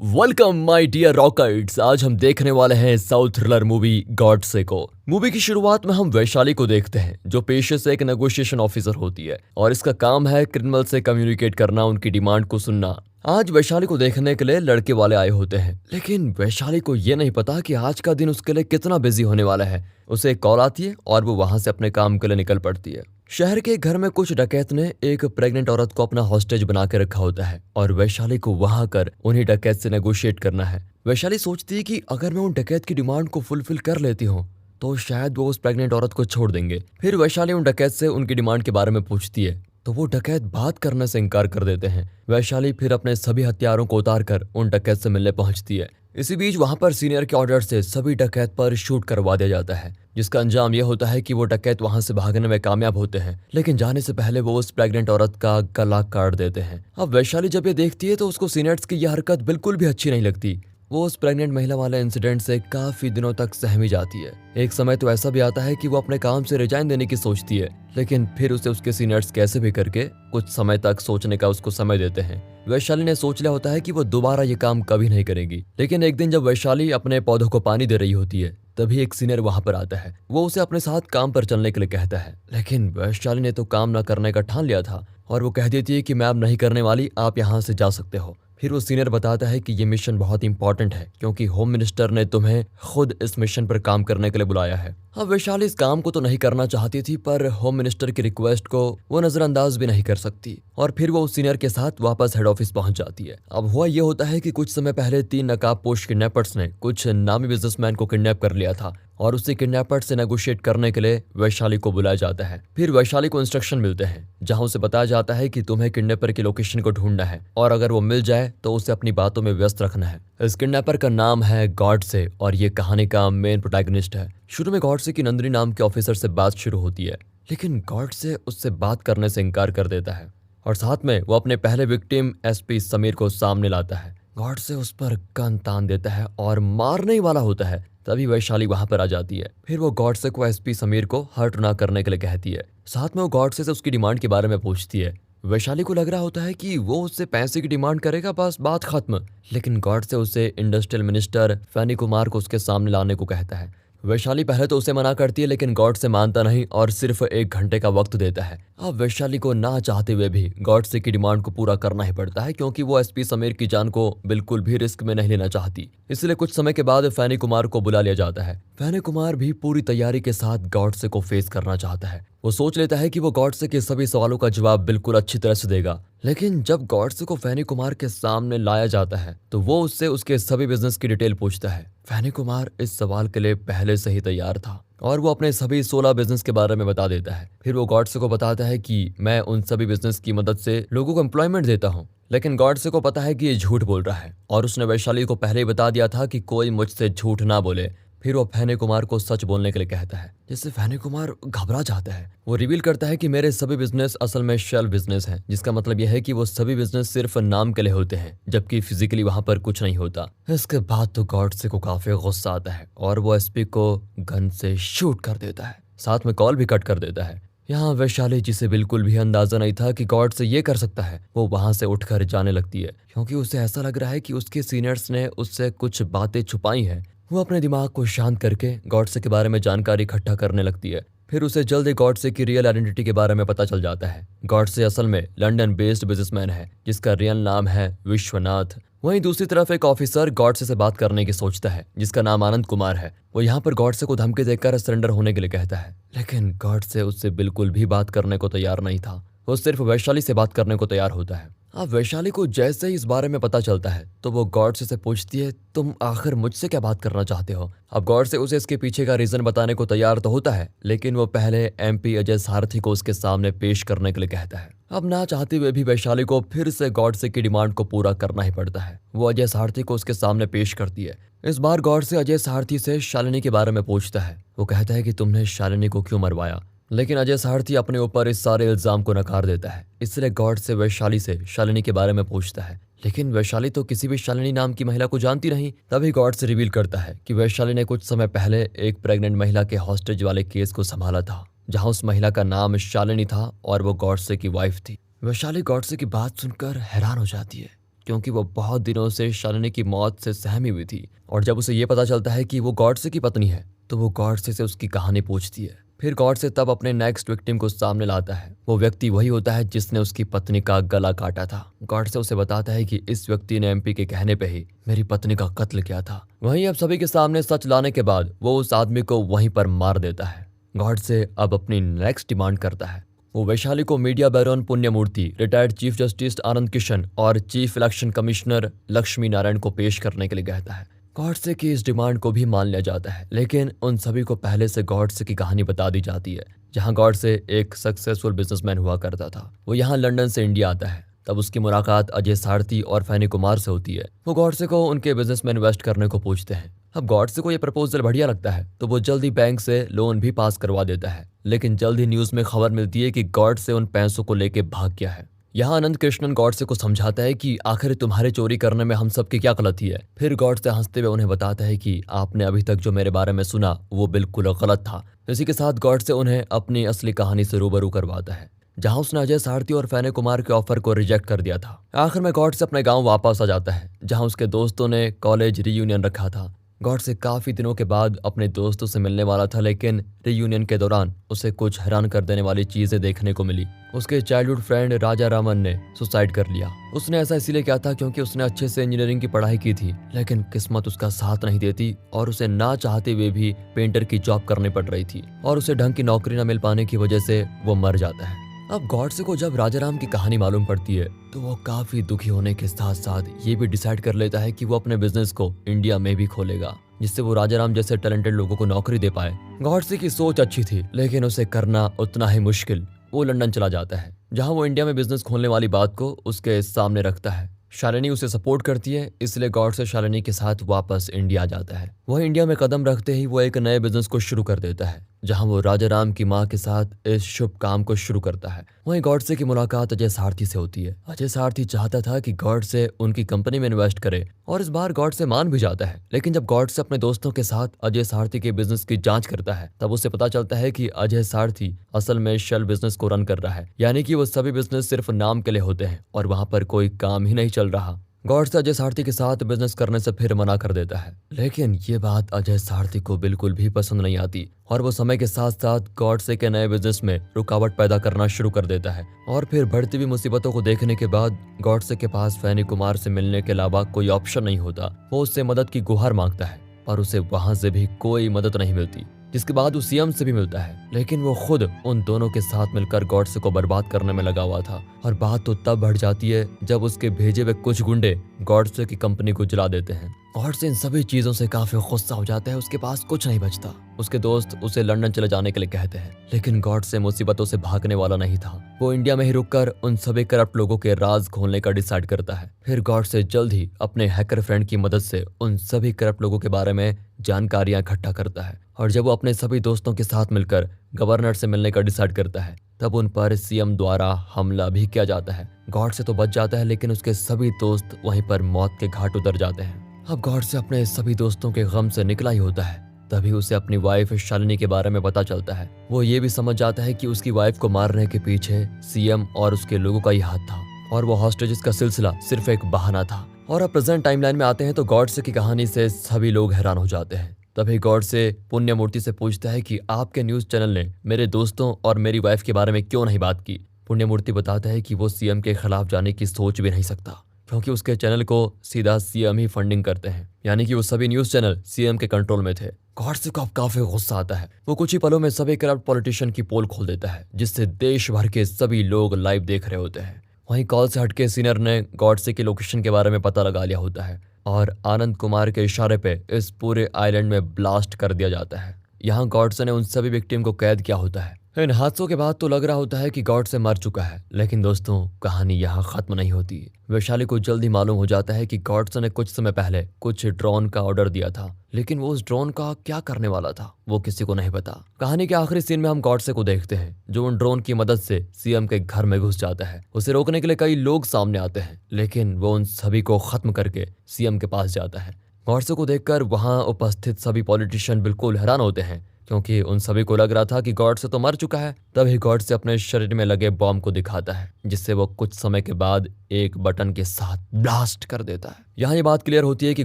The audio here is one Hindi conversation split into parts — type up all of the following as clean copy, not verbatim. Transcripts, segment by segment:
Welcome my dear rockets. आज हम देखने वाले हैं साउथ थ्रिलर मूवी गॉडसे को। मूवी की शुरुआत में हम वैशाली को देखते हैं जो पेशे से एक नेगोशिएशन ऑफिसर होती है और इसका काम है क्रिमिनल से कम्युनिकेट करना, उनकी डिमांड को सुनना। आज वैशाली को देखने के लिए लड़के वाले आए होते हैं, लेकिन वैशाली को ये नहीं पता कि आज का दिन उसके लिए कितना बिजी होने वाला है। उसे एक कॉल आती है और वो वहां से अपने काम के लिए निकल पड़ती है। शहर के घर में कुछ डकैत ने एक प्रेग्नेंट औरत को अपना हॉस्टेज बना के रखा होता है और वैशाली को वहां कर उन्हीं डकैत से नेगोशिएट करना है। वैशाली सोचती है कि अगर मैं उन डकैत की डिमांड को फुलफिल कर लेती हूँ तो शायद वो उस प्रेग्नेंट औरत को छोड़ देंगे। फिर वैशाली उन डकैत से उनकी डिमांड के बारे में पूछती है तो वो डकैत बात करने से इनकार कर देते हैं। वैशाली फिर अपने सभी हथियारों को उतार कर उन डकैत से मिलने पहुंचती है। इसी बीच वहां पर सीनियर के ऑर्डर से सभी डकैत पर शूट करवा दिया जाता है, जिसका अंजाम यह होता है कि वो डकैत वहां से भागने में कामयाब होते हैं, लेकिन जाने से पहले वो उस प्रेग्नेंट औरत का गला काट देते हैं। अब वैशाली जब ये देखती है तो उसको सीनियर्स की यह हरकत बिल्कुल भी अच्छी नहीं लगती। वो उस प्रेग्नेंट महिला वाले इंसिडेंट से काफी दिनों तक सहमी जाती है। एक समय तो ऐसा भी आता है कि वो अपने काम से रिजाइन देने की सोचती है, लेकिन फिर उसे उसके सीनियर्स कैसे भी करके कुछ समय तक सोचने का उसको समय देते हैं। वैशाली ने सोच लिया होता है कि वो दोबारा ये काम कभी नहीं करेगी, लेकिन एक दिन जब वैशाली अपने पौधों को पानी दे रही होती है तभी एक सीनियर वहां पर आता है। वो उसे अपने साथ काम पर चलने के लिए कहता है, लेकिन वैशाली ने तो काम न करने का ठान लिया था और वो कह देती है कि मैं अब नहीं करने वाली, आप यहाँ से जा सकते हो। फिर वो सीनियर बताता है कि ये मिशन बहुत इंपॉर्टेंट है क्योंकि होम मिनिस्टर ने तुम्हें खुद इस मिशन पर काम करने के लिए बुलाया है। अब वैशाली इस काम को तो नहीं करना चाहती थी, पर होम मिनिस्टर की रिक्वेस्ट को वो नजरअंदाज भी नहीं कर सकती और फिर वो उस सीनियर के साथ वापस हेड ऑफिस पहुंच जाती है। अब हुआ ये होता है कि कुछ समय पहले 3 नकाबपोश किडनैपर्स ने कुछ नामी बिजनेसमैन को किडनैप कर लिया था और उसी किडनैपर से नेगोशिएट करने के लिए वैशाली को बुलाया जाता है। फिर वैशाली को इंस्ट्रक्शन मिलते हैं जहां उसे बताया जाता है कि तुम्हें किडनैपर की लोकेशन को ढूंढना है और अगर वो मिल जाए तो उसे अपनी बातों में व्यस्त रखना है। इस किडनैपर का नाम है गॉडसे और ये कहानी का मेन प्रोटैगनिस्ट है। शुरू में गॉडसे की नंदिनी नाम के ऑफिसर से बात शुरू होती है, लेकिन गॉडसे उससे बात करने से इनकार कर देता है और साथ में वो अपने पहले विक्टिम एसपी समीर को सामने लाता है। गॉडसे उस पर गन तान देता है और मारने ही वाला होता है, तभी वैशाली वहां पर आ जाती है। फिर वो गॉडसे को एसपी समीर को हर्ट ना करने के लिए कहती है। साथ में वो गॉडसे से उसकी डिमांड के बारे में पूछती है। वैशाली को लग रहा होता है कि वो उससे पैसे की डिमांड करेगा, बस बात खत्म, लेकिन गॉडसे उसे इंडस्ट्रियल मिनिस्टर फैनी कुमार को उसके सामने लाने को कहता है। वैशाली पहले तो उसे मना करती है, लेकिन गॉडसे मानता नहीं और सिर्फ 1 घंटे का वक्त देता है। अब वैशाली को ना चाहते हुए भी गॉडसे की डिमांड को पूरा करना ही पड़ता है क्योंकि वो एसपी समीर की जान को बिल्कुल भी रिस्क में नहीं लेना चाहती। इसलिए कुछ समय के बाद फैनी कुमार को बुला लिया जाता है। फैनी कुमार भी पूरी तैयारी के साथ गॉडसे को फेस करना चाहता है। वो सोच लेता है कि वो गॉडसे के सभी सवालों का जवाब बिल्कुल अच्छी तरह से देगा, लेकिन जब गॉडसे को फैनी कुमार के सामने लाया जाता है तो वो उससे उसके सभी बिजनेस की डिटेल पूछता है। फैनी कुमार इस सवाल के लिए पहले से ही तैयार था और वो अपने सभी 16 बिजनेस के बारे में बता देता है। फिर वो गॉडसे को बताता है कि मैं उन सभी बिजनेस की मदद से लोगों को एम्प्लॉयमेंट देता हूँ, लेकिन गॉडसे को पता है कि ये झूठ बोल रहा है और उसने वैशाली को पहले ही बता दिया था कि कोई मुझसे झूठ ना बोले। फिर वो फैनी कुमार को सच बोलने के लिए कहता है, जिससे फैनी कुमार घबरा जाता है। वो रिवील करता है कि मेरे सभी बिजनेस असल में शेल बिजनेस हैं, जिसका मतलब यह है कि वो सभी बिजनेस सिर्फ नाम के लिए होते हैं जबकि फिजिकली वहां पर कुछ नहीं होता। इसके बाद तो गॉडसे को काफी गुस्सा आता है और वो एसपी को गन से शूट कर देता है, साथ में कॉल भी कट कर देता है। यहाँ वैशाली, जिसे बिल्कुल भी अंदाजा नहीं था कि गॉडसे ये कर सकता है, वो वहां से उठकर जाने लगती है क्योंकि उसे ऐसा लग रहा है कि उसके सीनियर्स ने उससे कुछ बातें छुपाई हैं। वो अपने दिमाग को शांत करके गॉडसे के बारे में जानकारी इकट्ठा करने लगती है। फिर उसे जल्द ही गॉडसे की रियल आइडेंटिटी के बारे में पता चल जाता है। गॉडसे असल में लंदन बेस्ड बिजनेसमैन है जिसका रियल नाम है विश्वनाथ। वहीं दूसरी तरफ एक ऑफिसर गॉडसे से बात करने की सोचता है जिसका नाम आनंद कुमार है। वो यहाँ पर गॉडसे को धमकी देकर सरेंडर होने के लिए कहता है, लेकिन गॉडसे उससे बिल्कुल भी बात करने को तैयार नहीं था। वो सिर्फ वैशाली से बात करने को तैयार होता है। अब वैशाली को जैसे ही इस बारे में पता चलता है तो वो गॉडसे से पूछती है, तुम आखिर मुझसे क्या बात करना चाहते हो? अब गॉडसे उसे इसके पीछे का रीजन बताने को तैयार तो होता है, लेकिन वो पहले एमपी अजय सारथी को उसके सामने पेश करने के लिए कहता है। अब ना चाहते हुए भी वैशाली को फिर से गॉडसे की डिमांड को पूरा करना ही पड़ता है। वो अजय सारथी को उसके सामने पेश करती है। इस बार गॉडसे अजय सारथी से शालिनी के बारे में पूछता है। वो कहता है कि तुमने शालिनी को क्यों मरवाया, लेकिन अजय सारथी अपने ऊपर इस सारे इल्जाम को नकार देता है। इसलिए गॉडसे वैशाली से शालिनी के बारे में पूछता है, लेकिन वैशाली तो किसी भी शालिनी नाम की महिला को जानती नहीं। तभी गॉडसे रिवील करता है कि वैशाली ने कुछ समय पहले एक प्रेग्नेंट महिला के हॉस्टेज वाले केस को संभाला था, जहां उस महिला का नाम शालिनी था और वो गॉडसे की वाइफ थी। वैशाली गॉडसे की बात सुनकर हैरान हो जाती है क्योंकि वो बहुत दिनों से शालिनी की मौत से सहमी हुई थी। और जब उसे ये पता चलता है कि वो गॉडसे की पत्नी है तो वो गॉडसे से उसकी कहानी पूछती है। फिर गॉडसे तब अपने नेक्स्ट विक्टिम को सामने लाता है। वो व्यक्ति वही होता है जिसने उसकी पत्नी का गला काटा था। गॉडसे उसे बताता है कि इस व्यक्ति ने एमपी के कहने पे ही मेरी पत्नी का कत्ल किया था। वहीं अब सभी के सामने सच लाने के बाद वो उस आदमी को वहीं पर मार देता है। गॉडसे अब अपनी नेक्स्ट डिमांड करता है। वो वैशाली को media baron Punyamurthy, retired chief justice Anand Kishan और chief election commissioner Lakshmi Narayan को पेश करने के लिए कहता है। गॉडसे की इस डिमांड को भी मान लिया जाता है, लेकिन उन सभी को पहले से गॉडसे की कहानी बता दी जाती है। जहां गॉडसे एक सक्सेसफुल बिजनेसमैन हुआ करता था। वो यहाँ लंदन से इंडिया आता है। तब उसकी मुलाकात अजय सारथी और फैनी कुमार से होती है। वो गॉडसे को उनके बिजनेस में इन्वेस्ट करने को पूछते हैं। अब गॉडसे को ये प्रपोजल बढ़िया लगता है तो वो जल्दी बैंक से लोन भी पास करवा देता है। लेकिन जल्द ही न्यूज में खबर मिलती है कि गॉडसे उन पैसों को लेके भाग गया है। यहाँ आनंद कृष्णन गॉडसे को समझाता है कि आखिर तुम्हारे चोरी करने में हम सबकी क्या गलती है। फिर गॉडसे हंसते हुए उन्हें बताता है कि आपने अभी तक जो मेरे बारे में सुना वो बिल्कुल गलत था। इसी के साथ गॉडसे उन्हें अपनी असली कहानी से रूबरू करवाता है, जहां उसने अजय सारथी और फैने कुमार के ऑफर को रिजेक्ट कर दिया था। आखिर में गॉडसे अपने गांव वापस आ जाता है, जहां उसके दोस्तों ने कॉलेज रीयूनियन रखा था। गॉडसे काफी दिनों के बाद अपने दोस्तों से मिलने वाला था, लेकिन रीयूनियन के दौरान उसे कुछ हैरान कर देने वाली चीजें देखने को मिली। उसके चाइल्डहुड फ्रेंड राजा रामन ने सुसाइड कर लिया। उसने ऐसा इसीलिए किया था क्योंकि उसने अच्छे से इंजीनियरिंग की पढ़ाई की थी, लेकिन किस्मत उसका साथ नहीं देती और उसे ना चाहते हुए भी पेंटर की जॉब करनी पड़ रही थी और उसे ढंग की नौकरी न मिल पाने की वजह से वो मर जाता है। अब गॉडसे को जब राजाराम की कहानी मालूम पड़ती है तो वो काफी दुखी होने के साथ साथ ये भी डिसाइड कर लेता है कि वो अपने बिजनेस को इंडिया में भी खोलेगा, जिससे वो राजाराम जैसे टैलेंटेड लोगों को नौकरी दे पाए। गॉडसे की सोच अच्छी थी, लेकिन उसे करना उतना ही मुश्किल। वो लंदन चला जाता है, जहां वो इंडिया में बिजनेस खोलने वाली बात को उसके सामने रखता है। शालिनी उसे सपोर्ट करती है, इसलिए गॉडसे शालिनी के साथ वापस इंडिया जाता है। वह इंडिया में कदम रखते ही वो एक नए बिजनेस को शुरू कर देता है, जहां वो राजाराम की मां के साथ इस शुभ काम को शुरू करता है। वहीं गॉडसे की मुलाकात अजय सारथी से होती है। अजय सारथी चाहता था कि गॉडसे उनकी कंपनी में इन्वेस्ट करे और इस बार गॉडसे मान भी जाता है। लेकिन जब गॉडसे अपने दोस्तों के साथ अजय सारथी के बिजनेस की जांच करता है तब उसे पता चलता है कि अजय सारथी असल में शेल बिजनेस को रन कर रहा है, यानी कि वो सभी बिजनेस सिर्फ नाम के लिए होते हैं और वहां पर कोई काम ही नहीं चल रहा। गॉडसे अजय सारथी के साथ बिजनेस करने से फिर मना कर देता है, लेकिन ये बात अजय सारथी को बिल्कुल भी पसंद नहीं आती और वो समय के साथ साथ गॉडसे के नए बिजनेस में रुकावट पैदा करना शुरू कर देता है। और फिर बढ़ती हुई मुसीबतों को देखने के बाद गॉडसे के पास फैनी कुमार से मिलने के अलावा कोई ऑप्शन नहीं होता। वो उससे मदद की गुहार मांगता है पर उसे वहां से भी कोई मदद नहीं मिलती, जिसके बाद वो सीएम से भी मिलता है, लेकिन वो खुद उन दोनों के साथ मिलकर गॉडसे को बर्बाद करने में लगा हुआ था। और बात तो तब बढ़ जाती है जब उसके भेजे हुए कुछ गुंडे गॉडसे की कंपनी को जला देते हैं। गॉडसे इन सभी चीजों से काफी गुस्सा हो जाता है, उसके पास कुछ नहीं बचता। उसके दोस्त उसे लंदन चले जाने के लिए कहते हैं, लेकिन गॉडसे मुसीबतों से भागने वाला नहीं था। वो इंडिया में ही रुककर उन सभी करप्ट लोगों के राज खोलने का डिसाइड करता है। फिर गॉडसे जल्द ही अपने हैकर फ्रेंड की मदद से उन सभी करप्ट लोगों के बारे में जानकारियां इकट्ठा करता है और जब वो अपने सभी दोस्तों के साथ मिलकर गवर्नर से मिलने का डिसाइड करता है तब उन पर सीएम द्वारा हमला भी किया जाता है। गॉडसे तो बच जाता है, लेकिन उसके सभी दोस्त वहीं पर मौत के घाट उतर जाते हैं। अब गॉडसे अपने सभी दोस्तों के गम से निकला ही होता है, तभी उसे अपनी वाइफ शालिनी के बारे में पता चलता है। वो ये भी समझ जाता है कि उसकी वाइफ को मारने के पीछे सीएम और उसके लोगों का ही हाथ था और वो हॉस्टेजेस का सिलसिला सिर्फ एक बहाना था। और अब प्रेजेंट टाइमलाइन में आते हैं तो गॉडसे की कहानी से सभी लोग हैरान हो जाते हैं। तभी गॉडसे पुण्यमूर्ति से पूछता है कि आपके न्यूज चैनल ने मेरे दोस्तों और मेरी वाइफ के बारे में क्यों नहीं बात की। पुण्यमूर्ति बताता है कि वो सीएम के खिलाफ जाने की सोच भी नहीं सकता, क्योंकि उसके चैनल को सीधा सीएम ही फंडिंग करते हैं, यानी कि वो सभी न्यूज चैनल सीएम के कंट्रोल में थे। गॉडसे को अब काफी गुस्सा आता है। वो कुछ ही पलों में सभी करप्ट पॉलिटिशियन की पोल खोल देता है, जिससे देश भर के सभी लोग लाइव देख रहे होते हैं। वहीं कॉल से हटके सीनियर ने गॉडसे की लोकेशन के बारे में पता लगा लिया होता है और आनंद कुमार के इशारे पे इस पूरे आइलैंड में ब्लास्ट कर दिया जाता है। यहाँ गॉडसे ने उन सभी विक्टिम को कैद किया होता है। इन हादसों के बाद तो लग रहा होता है कि गॉडसे मर चुका है, लेकिन दोस्तों कहानी यहाँ खत्म नहीं होती। वैशाली को जल्दी मालूम हो जाता है कि गॉडसे ने कुछ समय पहले कुछ ड्रोन का ऑर्डर दिया था, लेकिन वो उस ड्रोन का क्या करने वाला था वो किसी को नहीं पता। कहानी के आखिरी सीन में हम गॉडसे को देखते हैं, जो उन ड्रोन की मदद से सीएम के घर में घुस जाता है। उसे रोकने के लिए कई लोग सामने आते हैं, लेकिन वो उन सभी को खत्म करके सीएम के पास जाता है। गॉडसे को देखकर वहां उपस्थित सभी पॉलिटिशियन बिल्कुल हैरान होते हैं, क्योंकि उन सभी को लग रहा था कि गॉड से तो मर चुका है। तभी गॉड से अपने शरीर में लगे बॉम्ब को दिखाता है, जिससे वो कुछ समय के बाद एक बटन के साथ ब्लास्ट कर देता है। यहाँ ये बात क्लियर होती है कि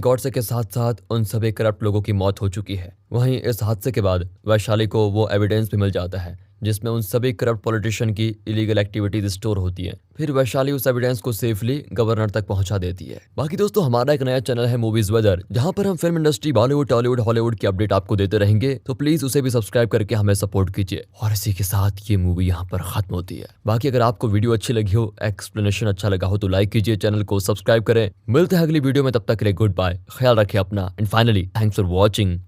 गॉडसे के साथ साथ उन सभी करप्ट लोगों की मौत हो चुकी है। वहीं इस हादसे के बाद वैशाली को वो एविडेंस भी मिल जाता है जिसमें उन सभी करप्ट पॉलिटिशियन की इलीगल एक्टिविटीज स्टोर होती है। फिर वैशाली उस एविडेंस को सेफली गवर्नर तक पहुंचा देती है। बाकी दोस्तों, हमारा एक नया चैनल है मूवीज वेदर, जहां पर हम film industry Bollywood, Tollywood, Hollywood की अपडेट आपको देते रहेंगे। तो प्लीज उसे भी सब्सक्राइब करके हमें सपोर्ट कीजिए। और इसी के साथ ये मूवी यहाँ पर खत्म होती है। बाकी अगर आपको वीडियो अच्छी लगी हो, एक्सप्लेनेशन अच्छा लगा हो, तो लाइक कीजिए, चैनल को सब्सक्राइब करें। मिलते हैं अगली वीडियो में, तब तक के लिए गुड बाय, ख्याल रखिए अपना, and finally thanks for watching.